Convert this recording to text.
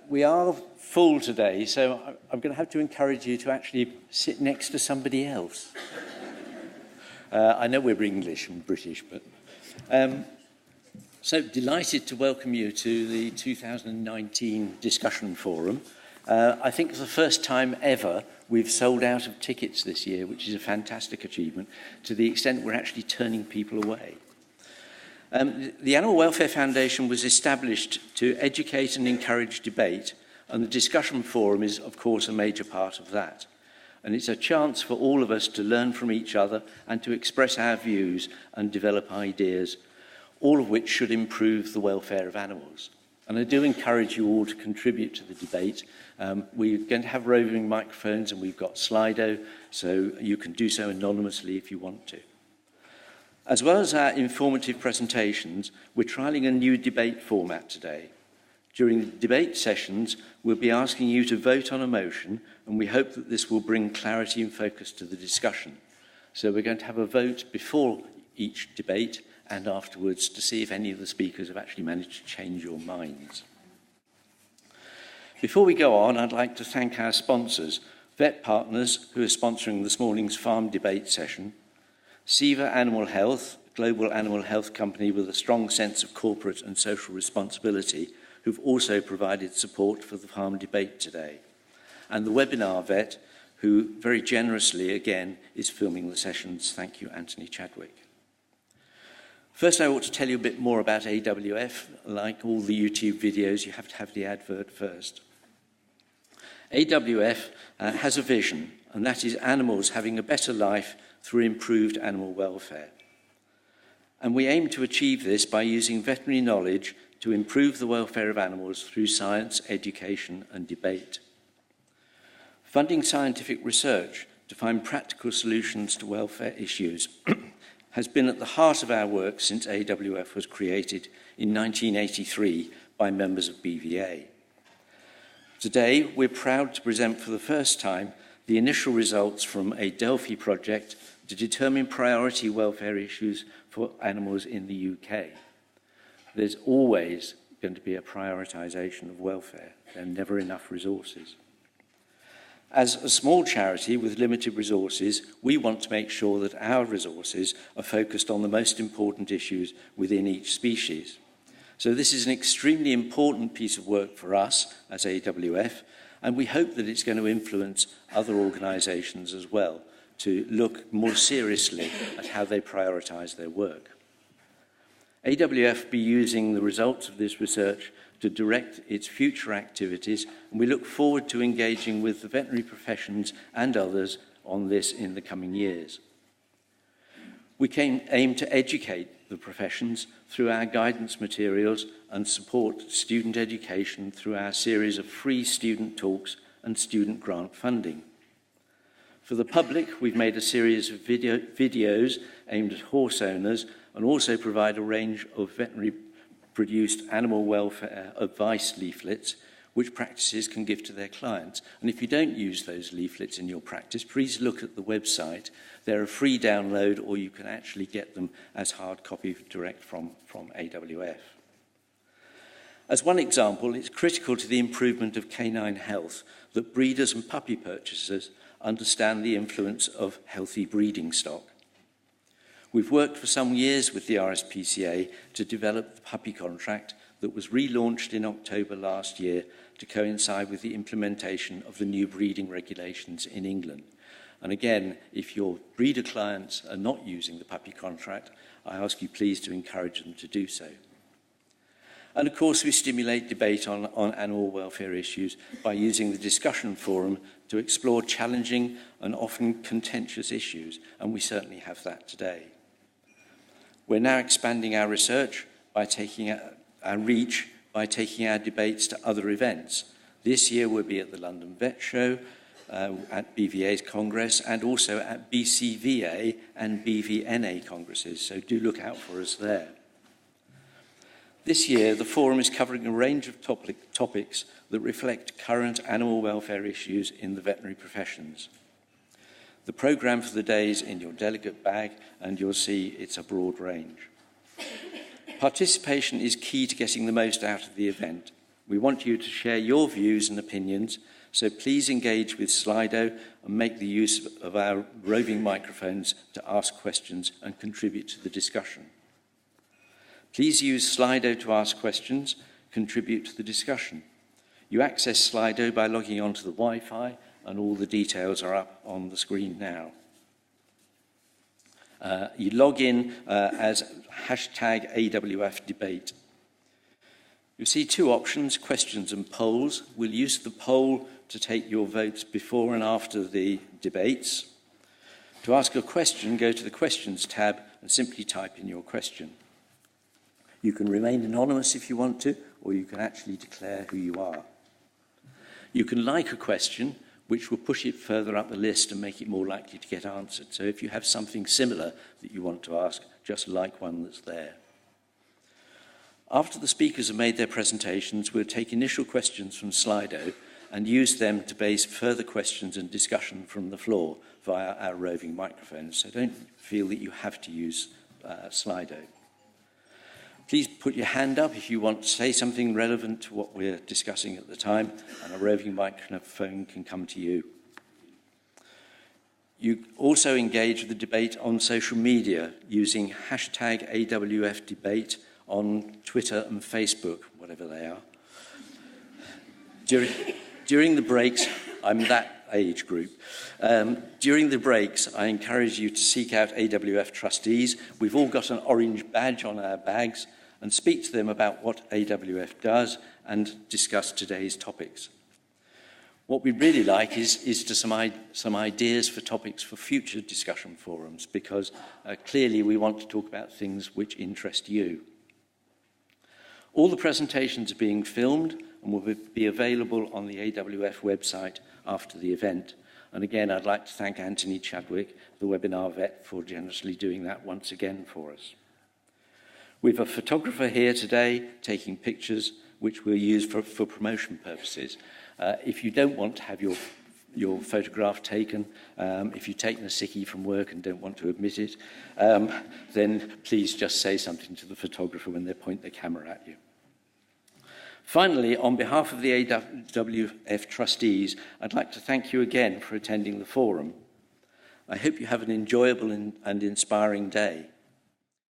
We are full today, so I'm going to have to encourage you to actually sit next to somebody else. I know we're English and British, but... So delighted to welcome you to the 2019 discussion forum. I think it's the first time ever we've sold out of tickets this year, which is a fantastic achievement, to the extent we're actually turning people away. The Animal Welfare Foundation was established to educate and encourage debate, and the discussion forum is, of course, a major part of that. And it's a chance for all of us to learn from each other and to express our views and develop ideas, all of which should improve the welfare of animals. And I do encourage you all to contribute to the debate. We're going to have roving microphones and we've got Slido, so you can do so anonymously if you want to. As well as our informative presentations, we're trialling a new debate format today. During the debate sessions, we'll be asking you to vote on a motion, and we hope that this will bring clarity and focus to the discussion. So we're going to have a vote before each debate and afterwards to see if any of the speakers have actually managed to change your minds. Before we go on, I'd like to thank our sponsors, Vet Partners, who are sponsoring this morning's farm debate session, Siva Animal Health, a global animal health company with a strong sense of corporate and social responsibility, who've also provided support for the farm debate today, and the Webinar Vet, who very generously, again, is filming the sessions. Thank you, Anthony Chadwick. First, I ought to tell you a bit more about AWF. Like all the YouTube videos, you have to have the advert first. AWF has a vision, and that is animals having a better life through improved animal welfare. And we aim to achieve this by using veterinary knowledge to improve the welfare of animals through science, education, and debate. Funding scientific research to find practical solutions to welfare issues has been at the heart of our work since AWF was created in 1983 by members of BVA. Today, we're proud to present for the first time the initial results from a Delphi project to determine priority welfare issues for animals in the UK. There's always going to be a prioritisation of welfare. There are never enough resources. As a small charity with limited resources, we want to make sure that our resources are focused on the most important issues within each species. So this is an extremely important piece of work for us as AWF, and we hope that it's going to influence other organisations as well to look more seriously at how they prioritise their work. AWF be using the results of this research to direct its future activities, and we look forward to engaging with the veterinary professions and others on this in the coming years. We aim to educate the professions through our guidance materials and support student education through our series of free student talks and student grant funding. For the public, we've made a series of videos aimed at horse owners and also provide a range of veterinary-produced animal welfare advice leaflets which practices can give to their clients. And if you don't use those leaflets in your practice, please look at the website. They're a free download, or you can actually get them as hard copy direct from AWF. As one example, it's critical to the improvement of canine health that breeders and puppy purchasers understand the influence of healthy breeding stock. We've worked for some years with the RSPCA to develop the puppy contract that was relaunched in October last year to coincide with the implementation of the new breeding regulations in England. And again, if your breeder clients are not using the puppy contract, I ask you please to encourage them to do so. And of course, we stimulate debate on animal welfare issues by using the discussion forum to explore challenging and often contentious issues, and we certainly have that today. We're now expanding our research by taking our reach by taking our debates to other events. This year we'll be at the London Vet Show, at BVA's Congress, and also at BCVA and BVNA Congresses, so do look out for us there. This year, the forum is covering a range of topics that reflect current animal welfare issues in the veterinary professions. The programme for the day is in your delegate bag, and you'll see it's a broad range. Participation is key to getting the most out of the event. We want you to share your views and opinions, so please engage with Slido and make the use of our roving microphones to ask questions and contribute to the discussion. Please use Slido to ask questions, contribute to the discussion. You access Slido by logging onto the Wi-Fi, and all the details are up on the screen now. You log in as hashtag AWF debate. You see two options, questions and polls. We'll use the poll to take your votes before and after the debates. To ask a question, go to the questions tab and simply type in your question. You can remain anonymous if you want to, or you can actually declare who you are. You can like a question, which will push it further up the list and make it more likely to get answered. So if you have something similar that you want to ask, just like one that's there. After the speakers have made their presentations, we'll take initial questions from Slido and use them to base further questions and discussion from the floor via our roving microphones. So don't feel that you have to use Slido. Please put your hand up if you want to say something relevant to what we're discussing at the time, and a roving microphone can come to you. You also engage with the debate on social media using hashtag AWF debate on Twitter and Facebook, whatever they are. During the breaks, I'm that age group. During the breaks, I encourage you to seek out AWF trustees. We've all got an orange badge on our bags, and speak to them about what AWF does and discuss today's topics. What we'd really like is to some ideas for topics for future discussion forums, because clearly we want to talk about things which interest you. All the presentations are being filmed and will be available on the AWF website after the event. And again, I'd like to thank Anthony Chadwick, the webinar vet, for generously doing that once again for us. We have a photographer here today taking pictures which we'll use for promotion purposes. If you don't want to have your photograph taken, if you've taken a sickie from work and don't want to admit it, then please just say something to the photographer when they point their camera at you. Finally, on behalf of the AWF trustees, I'd like to thank you again for attending the forum. I hope you have an enjoyable and inspiring day.